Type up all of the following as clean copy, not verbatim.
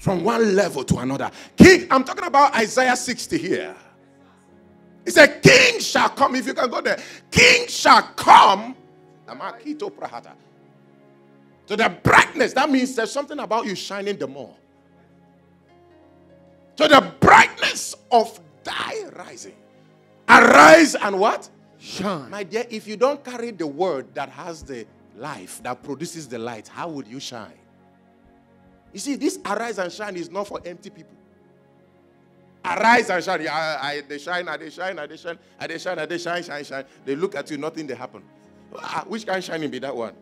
From one level to another. King, I'm talking about Isaiah 60 here. He said, king shall come. If you can go there. King shall come. To the brightness. That means there's something about you shining the more. To the brightness of thy rising. Arise and what? Shine. My dear, if you don't carry the word that has the life, that produces the light, how would you shine? You see, this arise and shine is not for empty people. Arise and shine. They shine, they shine, they shine, they shine, they shine, shine, shine. They look at you, nothing they happen. Which kind of shining be that one?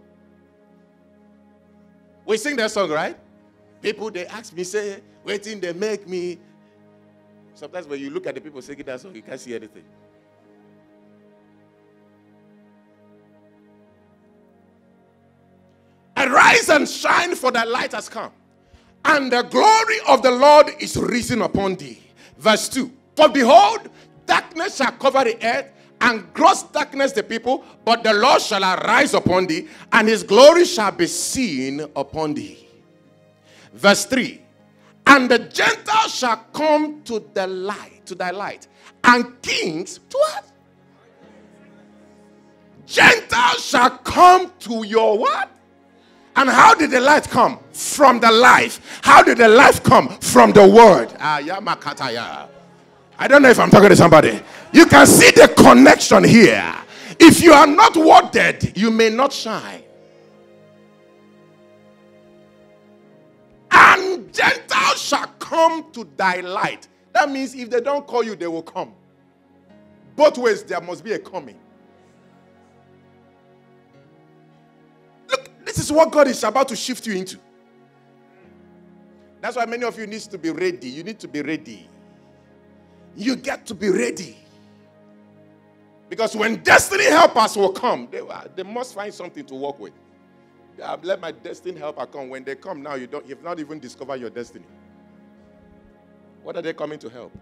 We sing that song, right? People, they ask me, say, waiting, they make me. Sometimes when you look at the people singing that song, you can't see anything. Arise and shine, for the light has come, and the glory of the Lord is risen upon thee. Verse 2. For behold, darkness shall cover the earth, and gross darkness the people, but the Lord shall arise upon thee, and his glory shall be seen upon thee. Verse 3. And the Gentiles shall come to the light, to thy light, and kings to what? Gentiles shall come to your what? And how did the light come? From the life. How did the life come? From the word. I don't know if I'm talking to somebody. You can see the connection here. If you are not watered, you may not shine. And Gentiles shall come to thy light. That means if they don't call you, they will come. Both ways, there must be a coming. Look, this is what God is about to shift you into. That's why many of you need to be ready. You need to be ready. You get to be ready. Because when destiny helpers will come, they must find something to work with. I've let my destiny helper come. When they come now, you've not even discovered your destiny. What are they coming to help?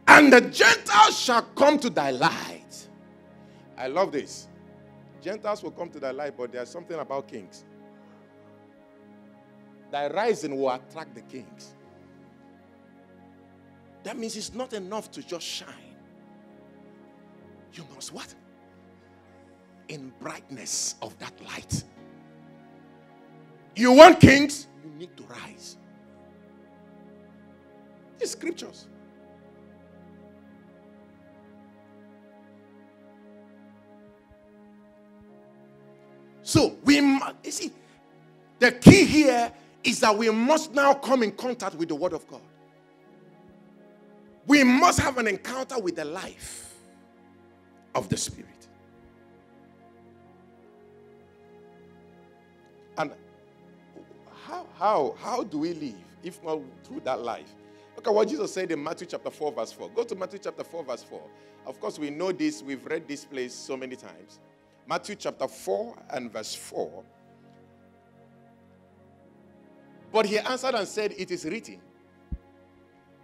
And the Gentiles shall come to thy light. I love this. Gentiles will come to thy light, but there's something about kings. Thy rising will attract the kings. That means it's not enough to just shine. You must what? In brightness of that light. You want kings? You need to rise. These scriptures. So you see, the key here is that we must now come in contact with the word of God. We must have an encounter with the life of the Spirit. And how do we live if not through that life? Look at what Jesus said in Matthew chapter 4 verse 4. Go to Matthew chapter 4 verse 4. Of course, we know this. We've read this place so many times. Matthew chapter 4 and verse 4. But he answered and said, it is written,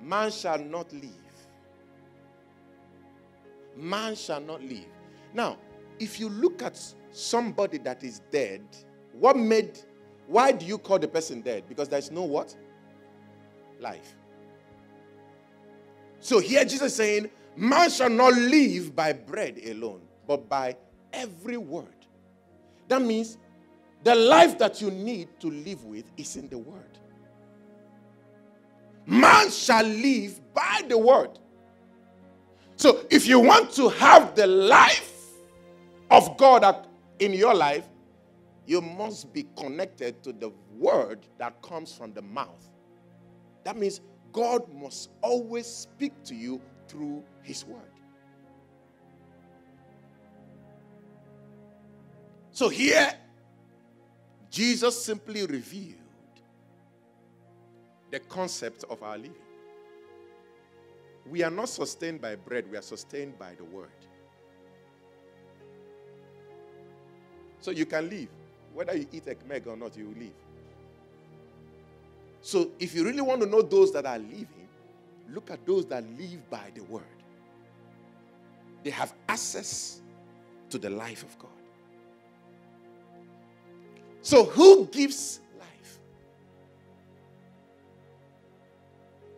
man shall not live. Man shall not live. Now, if you look at somebody that is dead, why do you call the person dead? Because there's no what? Life. So here Jesus is saying, man shall not live by bread alone, but by every word. That means the life that you need to live with is in the word. Man shall live by the word. So if you want to have the life of God in your life, you must be connected to the word that comes from the mouth. That means God must always speak to you through his word. So here, Jesus simply revealed the concept of our living. We are not sustained by bread, we are sustained by the word. So you can live. Whether you eat egg or not, you will live. So if you really want to know those that are living, look at those that live by the word. They have access to the life of God. So who gives life?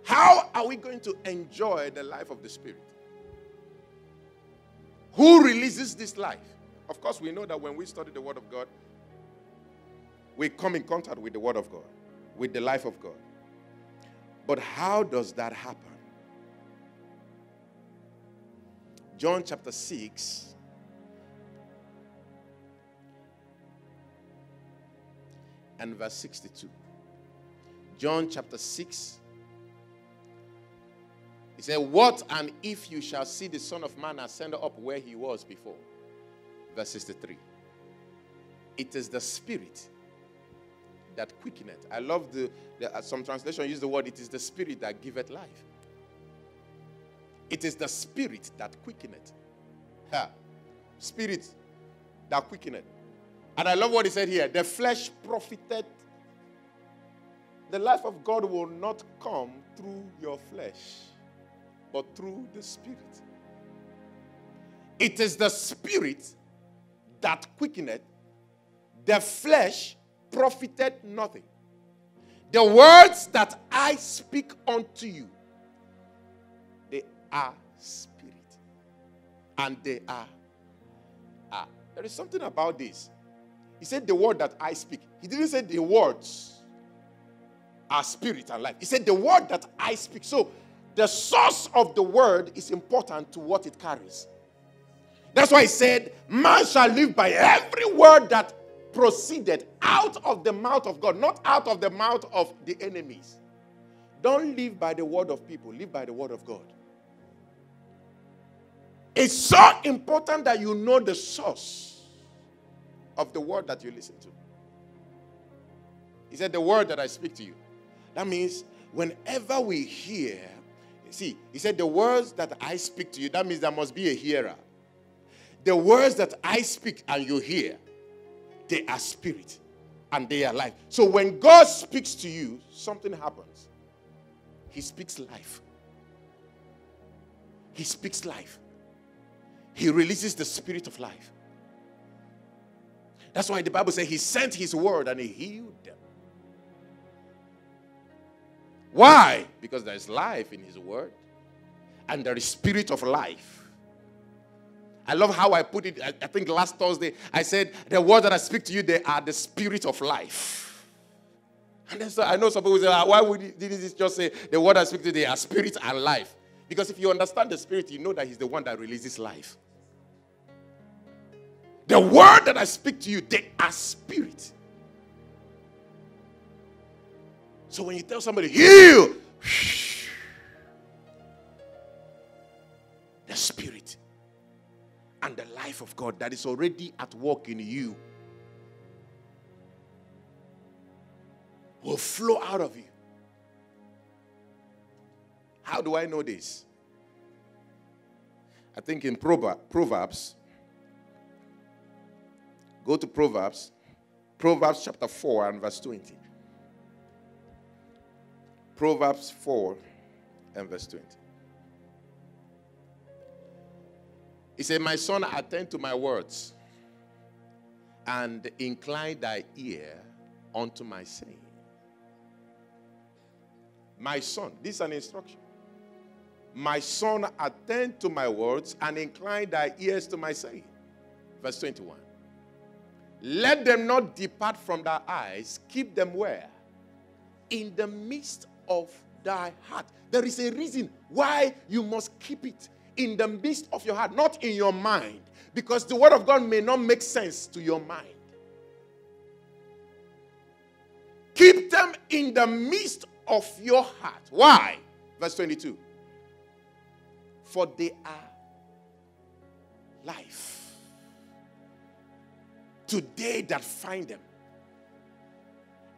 How are we going to enjoy the life of the Spirit? Who releases this life? Of course, we know that when we study the Word of God, we come in contact with the Word of God, with the life of God. But how does that happen? John chapter 6. And verse 62. John chapter 6. He said, what and if you shall see the Son of Man ascend up where he was before? Verse 63. It is the Spirit that quickeneth. I love some translation use the word, it is the Spirit that giveth life. It is the Spirit that quickeneth. Spirit that quickeneth. And I love what he said here. The flesh profited. The life of God will not come through your flesh, but through the Spirit. It is the Spirit that quickeneth. The flesh profited nothing. The words that I speak unto you, they are spirit. And they are. There is something about this. He said the word that I speak. He didn't say the words are spirit and life. He said the word that I speak. So the source of the word is important to what it carries. That's why he said, man shall live by every word that proceeded out of the mouth of God, not out of the mouth of the enemies. Don't live by the word of people, live by the word of God. It's so important that you know the source of the word that you listen to. He said, the word that I speak to you. That means whenever we hear, see, he said, the words that I speak to you, that means there must be a hearer. The words that I speak and you hear, they are spirit and they are life. So when God speaks to you, something happens. He speaks life. He speaks life. He releases the spirit of life. That's why the Bible says he sent his word and he healed them. Why? Because there is life in his word and there is spirit of life. I love how I put it. I think last Thursday I said the words that I speak to you, they are the spirit of life. And then so I know some people say, why didn't he just say the word I speak to you, they are spirit and life? Because if you understand the spirit, you know that he's the one that releases life. The word that I speak to you, they are spirit. So when you tell somebody, heal, the spirit and the life of God that is already at work in you will flow out of you. How do I know this? I think in Proverbs, go to Proverbs chapter 4 and verse 20. Proverbs 4 and verse 20. He said, my son, attend to my words and incline thy ear unto my saying. My son, this is an instruction. My son, attend to my words and incline thy ears to my saying. Verse 21. Let them not depart from thy eyes. Keep them where? In the midst of thy heart. There is a reason why you must keep it in the midst of your heart, not in your mind. Because the word of God may not make sense to your mind. Keep them in the midst of your heart. Why? Verse 22. For they are life to they that find them,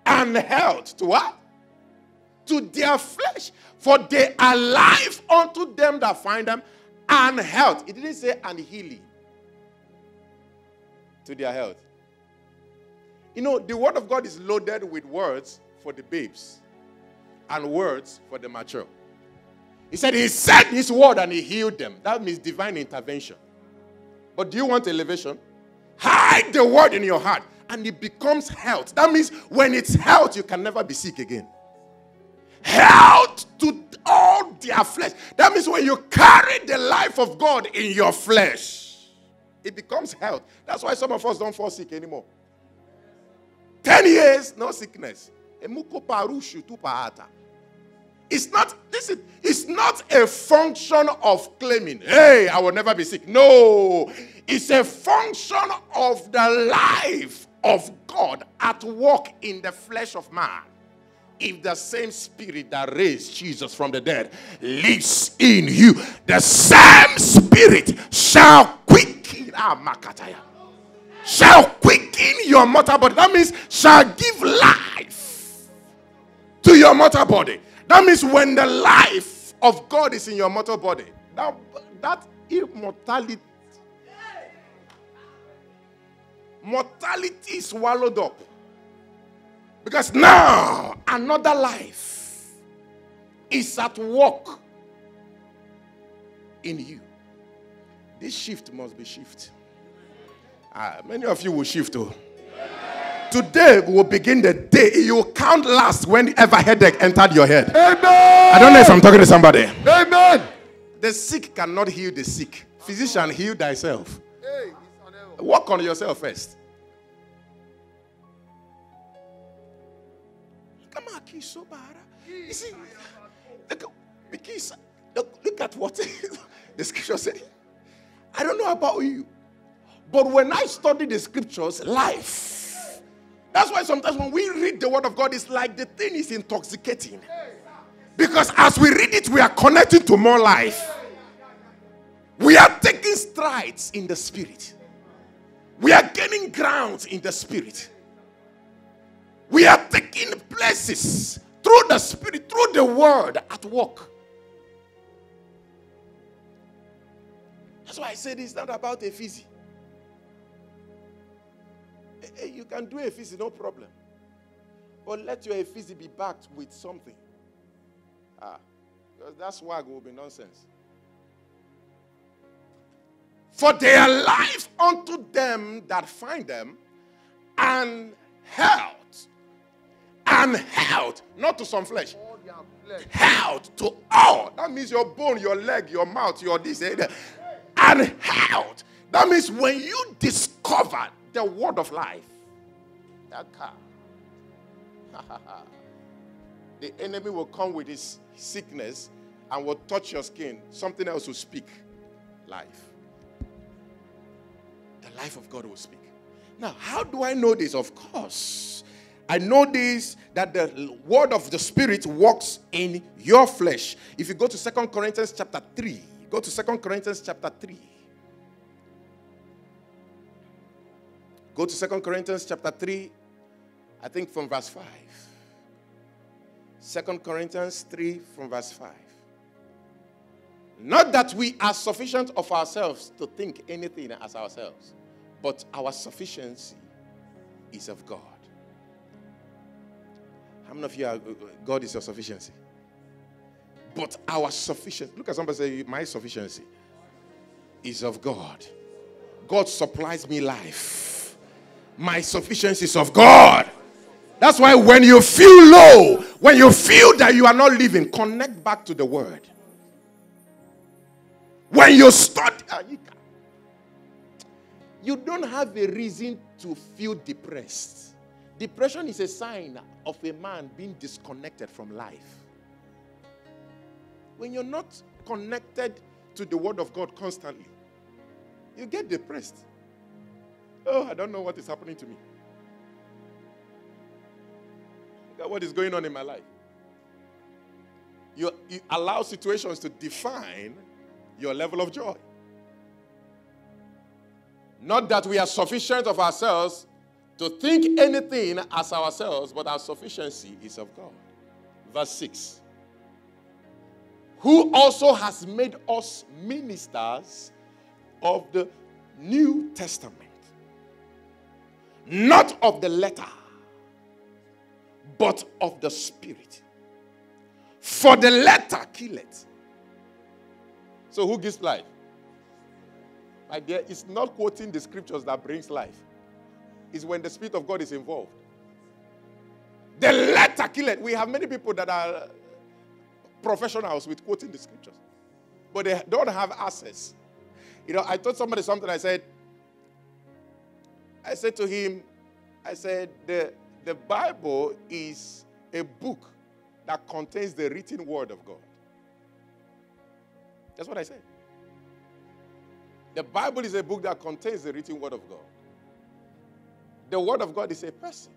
and health to what? To their flesh. For they are life unto them that find them, and health. It didn't say and healing to their health. You know, the word of God is loaded with words for the babes and words for the mature. He said he sent his word and he healed them. That means divine intervention. But do you want elevation? Hide the word in your heart and it becomes health. That means when it's health, you can never be sick again. Health to all their flesh. That means when you carry the life of God in your flesh, it becomes health. That's why some of us don't fall sick anymore. 10 years, no sickness. It's not, listen, it's not a function of claiming, hey, I will never be sick. No, it's a function of the life of God at work in the flesh of man. If the same spirit that raised Jesus from the dead lives in you, the same spirit shall quicken your mortal body. That means shall give life to your mortal body. That means when the life of God is in your mortal body, that immortality, mortality is swallowed up. Because now another life is at work in you. This shift must be shift. Many of you will shift too. Today we will begin the day. You will count last whenever headache entered your head. Amen. I don't know if I'm talking to somebody. Amen. The sick cannot heal the sick. Physician, heal thyself. Hey, work on yourself first. You see, look at what the scripture said. I don't know about you, but when I study the scriptures, life. That's why sometimes when we read the word of God, it's like the thing is intoxicating. Because as we read it, we are connecting to more life. We are taking strides in the spirit. We are gaining ground in the spirit. We are taking places through the spirit, through the word at work. That's why I said it's not about a physy. You can do a physy, no problem. But let your physy be backed with something. Because that swag will be nonsense. For their life unto them that find them, and health. And health, not to some flesh. Health to all. That means your bone, your leg, your mouth, your this. And health. That means when you discover the word of life, the enemy will come with his sickness and will touch your skin. Something else will speak. Life. The life of God will speak. Now, how do I know this? Of course, I know this, that the word of the Spirit works in your flesh. If you go to 2 Corinthians chapter 3, go to 2 Corinthians chapter 3. Go to 2 Corinthians chapter 3, I think from verse 5. 2 Corinthians 3 from verse 5. Not that we are sufficient of ourselves to think anything as ourselves, but our sufficiency is of God. How many of you are, God is your sufficiency? But our sufficiency, look at somebody say, my sufficiency is of God. God supplies me life. My sufficiency is of God. That's why when you feel low, when you feel that you are not living, connect back to the word. When you study, you don't have a reason to feel depressed. Depression is a sign of a man being disconnected from life. When you're not connected to the word of God constantly, you get depressed. Oh, I don't know what is happening to me. Look at what is going on in my life. You allow situations to define your level of joy. Not that we are sufficient of ourselves to think anything as ourselves, but our sufficiency is of God. Verse 6. Who also has made us ministers of the New Testament. Not of the letter, but of the Spirit. For the letter killeth. So who gives life? My dear, it's not quoting the scriptures that brings life. is when the Spirit of God is involved. The letter killeth. We have many people that are professionals with quoting the scriptures, but they don't have access. You know, I told somebody something. I said to him, I said, the Bible is a book that contains the written word of God. That's what I said. The Bible is a book that contains the written word of God. The word of God is a person.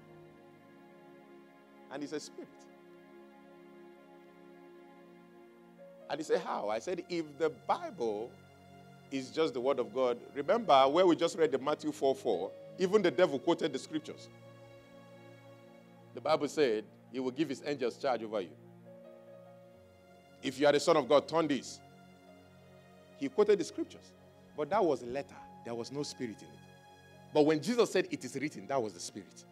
And it's a spirit. And he said, how? I said, if the Bible is just the word of God, remember where we just read the Matthew 4:4, even the devil quoted the scriptures. The Bible said, he will give his angels charge over you. If you are the Son of God, turn this. He quoted the scriptures. But that was a letter. There was no spirit in it. But when Jesus said it is written, that was the spirit.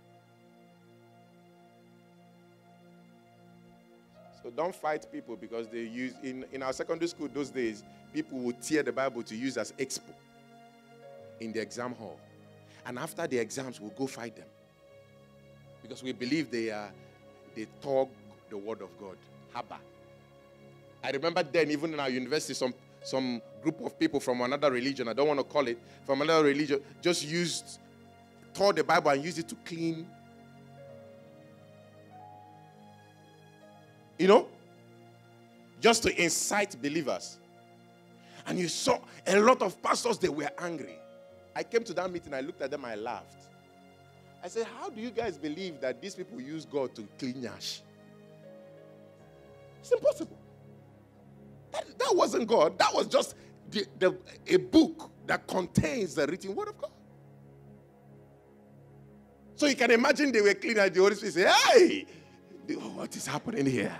So don't fight people because they use, in our secondary school those days, people would tear the Bible to use as expo in the exam hall. And after the exams, we'll go fight them. Because we believe they talk the word of God. Haba. I remember then, even in our university, some group of people from another religion, I don't want to call it, from another religion, just tore the Bible and used it to clean. You know? Just to incite believers. And you saw a lot of pastors, they were angry. I came to that meeting, I looked at them, I laughed. I said, how do you guys believe that these people use God to clean yash? It's impossible. That wasn't God. That was just a book that contains the written word of God. So you can imagine they were cleaning and the Holy Spirit said, hey, what is happening here?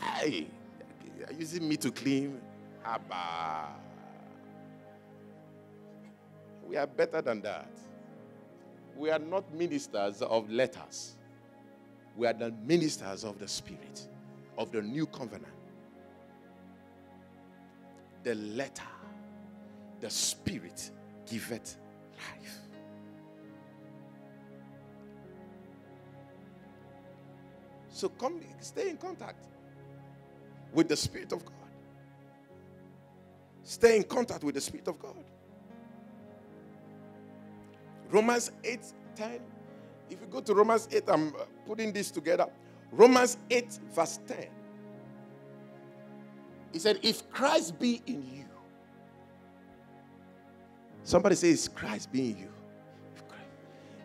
Hey, are you using me to clean? Abba. We are better than that. We are not ministers of letters. We are the ministers of the Spirit, of the new covenant. The letter, the Spirit giveth life. So stay in contact with the Spirit of God. Stay in contact with the Spirit of God. Romans 8:10. If you go to Romans 8, I'm putting this together. Romans 8 verse 10. He said, if Christ be in you. Somebody says, Christ be in you.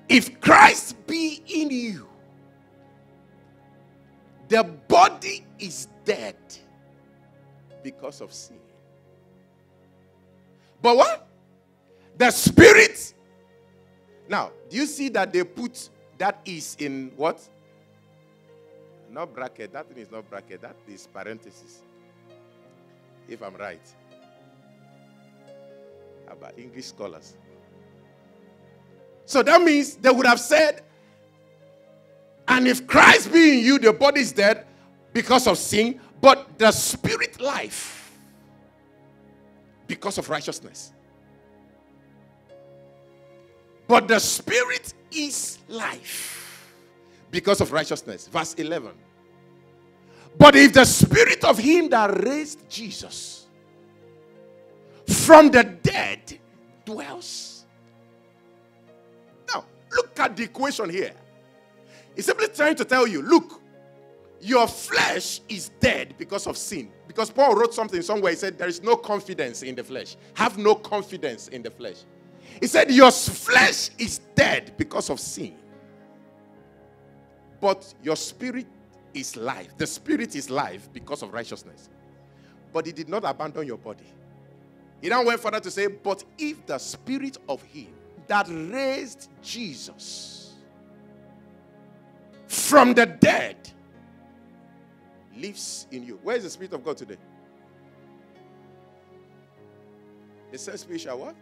If Christ be in you, the body is dead because of sin. But what? The spirit. Now, do you see that they put that is in what? Not bracket. That thing is not bracket. That is parenthesis. If I'm right. About English scholars. So that means they would have said, and if Christ be in you, the body is dead because of sin, but the spirit life because of righteousness. But the spirit is life because of righteousness. Verse 11. But if the spirit of him that raised Jesus from the dead dwells. Now, look at the equation here. It's simply trying to tell you, look, your flesh is dead because of sin. Because Paul wrote something somewhere. He said, there is no confidence in the flesh. Have no confidence in the flesh. He said, your flesh is dead because of sin. But your spirit is life. The spirit is life because of righteousness. But he did not abandon your body. He then went further to say, but if the spirit of him that raised Jesus from the dead lives in you. Where is the Spirit of God today? The same Spirit shall what?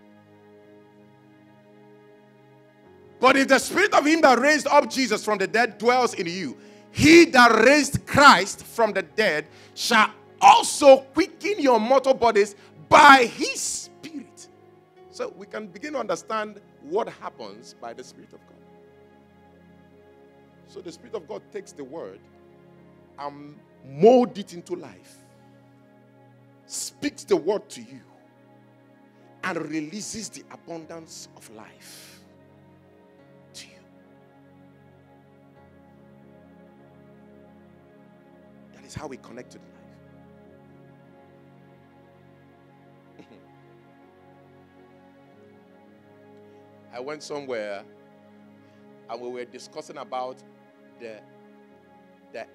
But if the Spirit of him that raised up Jesus from the dead dwells in you, he that raised Christ from the dead shall also quicken your mortal bodies by his Spirit. So we can begin to understand what happens by the Spirit of God. So the Spirit of God takes the word and molds it into life, speaks the word to you, and releases the abundance of life to you. That is how we connect to the life. I went somewhere and we were discussing about the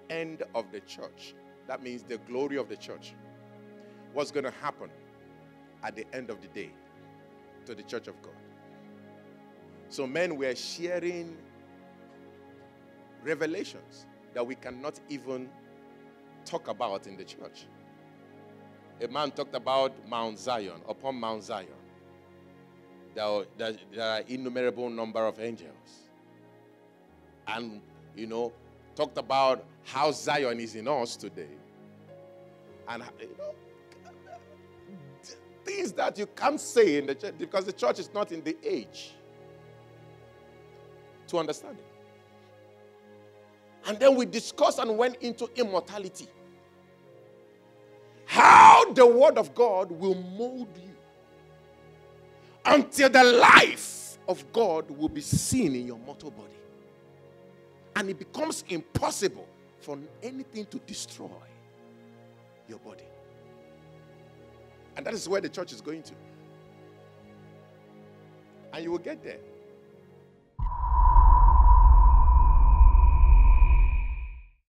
end of the church. That means the glory of the church. What's going to happen at the end of the day to the church of God. So men were sharing revelations that we cannot even talk about in the church. A man talked about Mount Zion. Upon Mount Zion, there are innumerable number of angels. And, talked about how Zion is in us today. And, things that you can't say in the church because the church is not in the age to understand it. And then we discussed and went into immortality. How the word of God will mold you until the life of God will be seen in your mortal body. And it becomes impossible for anything to destroy your body. And that is where the church is going to. And you will get there.